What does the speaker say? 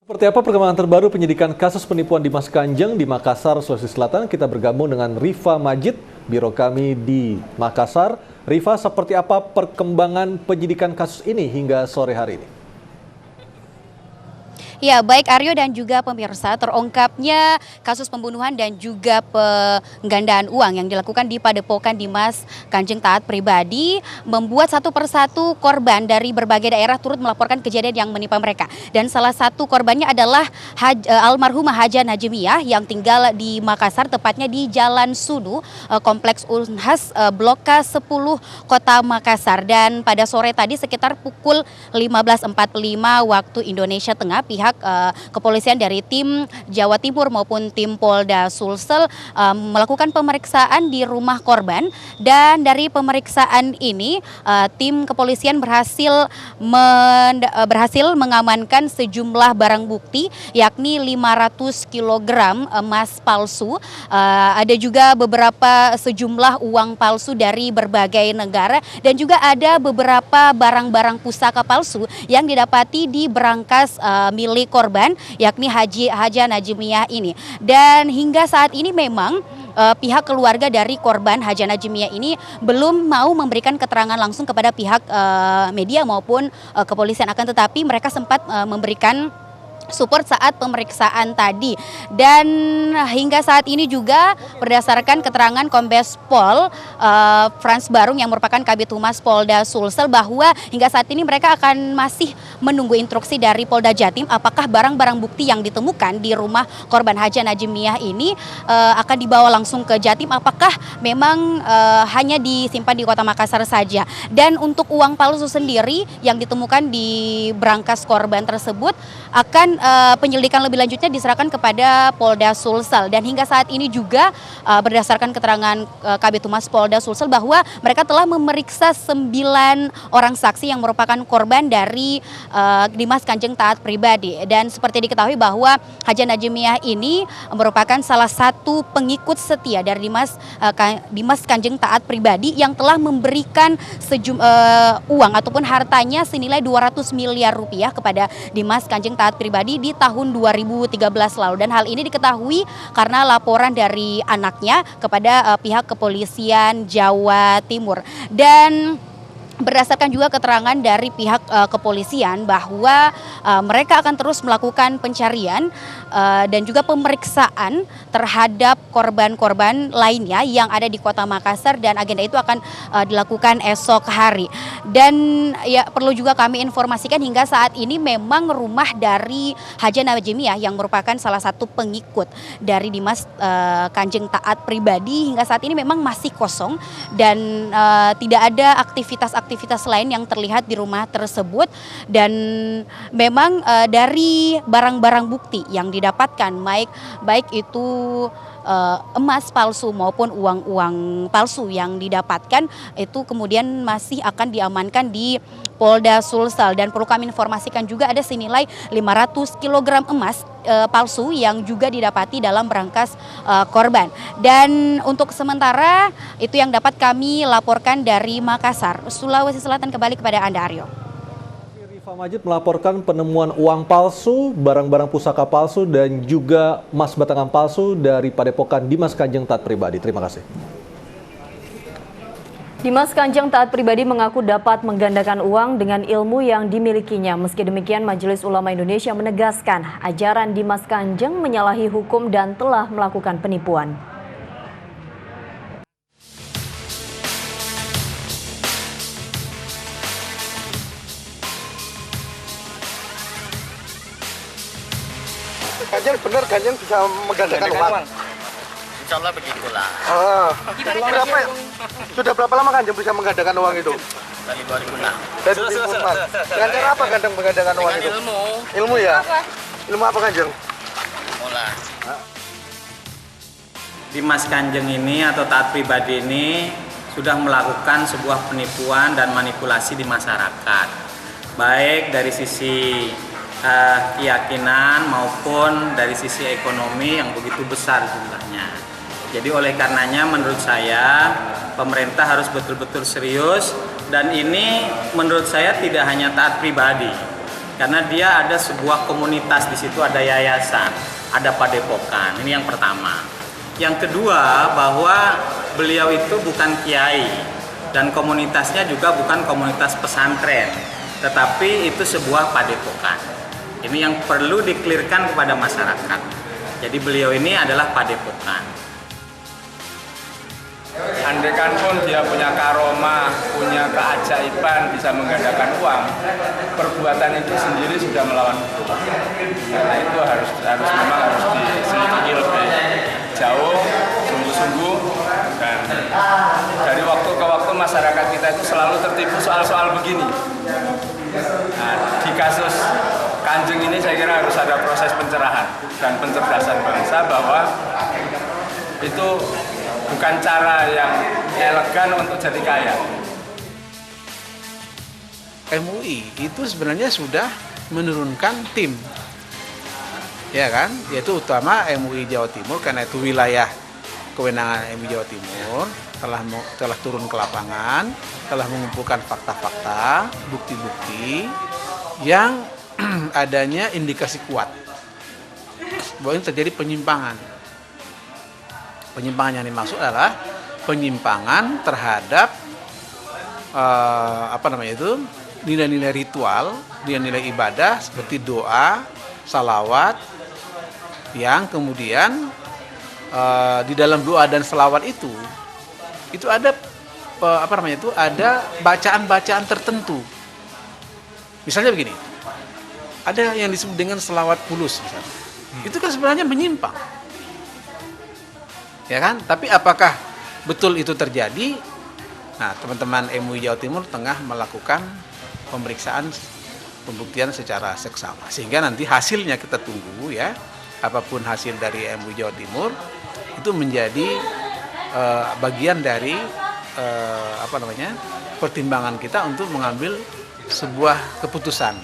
Seperti apa perkembangan terbaru penyidikan kasus penipuan Dimas Kanjeng di Makassar, Sulawesi Selatan? Kita bergabung dengan Rifa Majid, biro kami di Makassar. Rifa, seperti apa perkembangan penyidikan kasus ini hingga sore hari ini? Ya, baik Aryo dan juga pemirsa, terungkapnya kasus pembunuhan dan juga penggandaan uang yang dilakukan di Padepokan Dimas Kanjeng Taat Pribadi membuat satu persatu korban dari berbagai daerah turut melaporkan kejadian yang menimpa mereka. Dan salah satu korbannya adalah almarhumah Haja Najemiah yang tinggal di Makassar, tepatnya di Jalan Sunu, Kompleks Unhas, Blok K10, Kota Makassar. Dan pada sore tadi sekitar pukul 15.45 waktu Indonesia Tengah, pihak kepolisian dari tim Jawa Timur maupun tim Polda Sulsel melakukan pemeriksaan di rumah korban, dan dari pemeriksaan ini tim kepolisian berhasil mengamankan sejumlah barang bukti, yakni 500 kg emas palsu, ada juga beberapa sejumlah uang palsu dari berbagai negara, dan juga ada beberapa barang-barang pusaka palsu yang didapati di berangkas milik korban, yakni Haja Najemiah ini. Dan hingga saat ini memang pihak keluarga dari korban Haja Najemiah ini belum mau memberikan keterangan langsung kepada pihak media maupun kepolisian, akan tetapi mereka sempat memberikan support saat pemeriksaan tadi. Dan hingga saat ini juga berdasarkan keterangan Kombes Pol Frans Barung yang merupakan Kabid Humas Polda Sulsel, bahwa hingga saat ini mereka akan masih menunggu instruksi dari Polda Jatim apakah barang-barang bukti yang ditemukan di rumah korban Haja Najemiah ini akan dibawa langsung ke Jatim, apakah memang hanya disimpan di Kota Makassar saja. Dan untuk uang palsu sendiri yang ditemukan di berangkas korban tersebut akan penyelidikan lebih lanjutnya diserahkan kepada Polda Sulsel. Dan hingga saat ini juga berdasarkan keterangan Kabid Humas Polda Sulsel bahwa mereka telah memeriksa 9 orang saksi yang merupakan korban dari Dimas Kanjeng Taat Pribadi. Dan seperti diketahui bahwa Haja Najemiah ini merupakan salah satu pengikut setia dari Dimas Kanjeng Taat Pribadi yang telah memberikan uang ataupun hartanya senilai 200 miliar rupiah kepada Dimas Kanjeng Taat Pribadi di tahun 2013 lalu. Dan hal ini diketahui karena laporan dari anaknya kepada pihak kepolisian Jawa Timur. Dan berdasarkan juga keterangan dari pihak kepolisian bahwa mereka akan terus melakukan pencarian dan juga pemeriksaan terhadap korban-korban lainnya yang ada di Kota Makassar, dan agenda itu akan dilakukan esok hari. Dan ya, perlu juga kami informasikan hingga saat ini memang rumah dari Haja Najemiah yang merupakan salah satu pengikut dari Dimas Kanjeng Taat Pribadi hingga saat ini memang masih kosong, dan tidak ada aktivitas lain yang terlihat di rumah tersebut. Dan memang dari barang-barang bukti yang didapatkan, baik itu emas palsu maupun uang-uang palsu yang didapatkan, itu kemudian masih akan diamankan di Polda Sulsel. Dan perlu kami informasikan juga ada senilai 500 kg emas palsu yang juga didapati dalam berangkas korban. Dan untuk sementara itu yang dapat kami laporkan dari Makassar, Sulawesi Selatan. Kembali kepada Anda, Aryo. Rifa Majid melaporkan penemuan uang palsu, barang-barang pusaka palsu, dan juga emas batangan palsu dari Padepokan Dimas Kanjeng Taat Pribadi. Terima kasih. Dimas Kanjeng Taat Pribadi mengaku dapat menggandakan uang dengan ilmu yang dimilikinya. Meski demikian, Majelis Ulama Indonesia menegaskan ajaran Dimas Kanjeng menyalahi hukum dan telah melakukan penipuan. Kanjeng benar, Kanjeng bisa menggandakan uang. Insya Allah begitulah. Sudah berapa lama Kanjeng bisa menggandakan uang itu? Dari 2006. Dari 2006. Dengan cara apa Kanjeng menggandakan uang itu? Ilmu. Ilmu ya? Ilmu apa Kanjeng? Mulai. Dimas Kanjeng ini atau Taat Pribadi ini sudah melakukan sebuah penipuan dan manipulasi di masyarakat, baik dari sisi keyakinan maupun dari sisi ekonomi yang begitu besar jumlahnya. Jadi oleh karenanya menurut saya pemerintah harus betul-betul serius, dan ini menurut saya tidak hanya Taat Pribadi, karena dia ada sebuah komunitas di situ, ada yayasan, ada padepokan. Ini yang pertama. Yang kedua, bahwa beliau itu bukan kiai dan komunitasnya juga bukan komunitas pesantren, tetapi itu sebuah padepokan. Ini yang perlu diklirkan kepada masyarakat. Jadi beliau ini adalah padepokan. Andaikan pun dia punya karomah, punya keajaiban, bisa menggandakan uang, perbuatan itu sendiri sudah melawan hukum. Karena itu memang harus diselidiki lebih jauh, sungguh-sungguh, dan dari waktu ke waktu masyarakat kita itu selalu tertipu soal-soal begini. Nah, di kasus Kanjeng ini saya kira harus ada proses pencerahan dan pencerdasan bangsa bahwa itu bukan cara yang elegan untuk jadi kaya. MUI itu sebenarnya sudah menurunkan tim, ya kan, yaitu utama MUI Jawa Timur, karena itu wilayah kewenangan MUI Jawa Timur, telah turun ke lapangan, telah mengumpulkan fakta-fakta, bukti-bukti yang adanya indikasi kuat bahwa ini terjadi penyimpangan. Penyimpangan yang dimaksud adalah penyimpangan terhadap nilai-nilai ritual, nilai-nilai ibadah seperti doa, salawat, yang kemudian di dalam doa dan salawat itu ada ada bacaan-bacaan tertentu. Misalnya begini, ada yang disebut dengan salawat fulus misalnya. Itu kan sebenarnya menyimpang. Ya kan? Tapi apakah betul itu terjadi? Nah, teman-teman MUI Jawa Timur tengah melakukan pemeriksaan pembuktian secara seksama. Sehingga nanti hasilnya kita tunggu ya. Apapun hasil dari MUI Jawa Timur itu menjadi bagian dari pertimbangan kita untuk mengambil sebuah keputusan.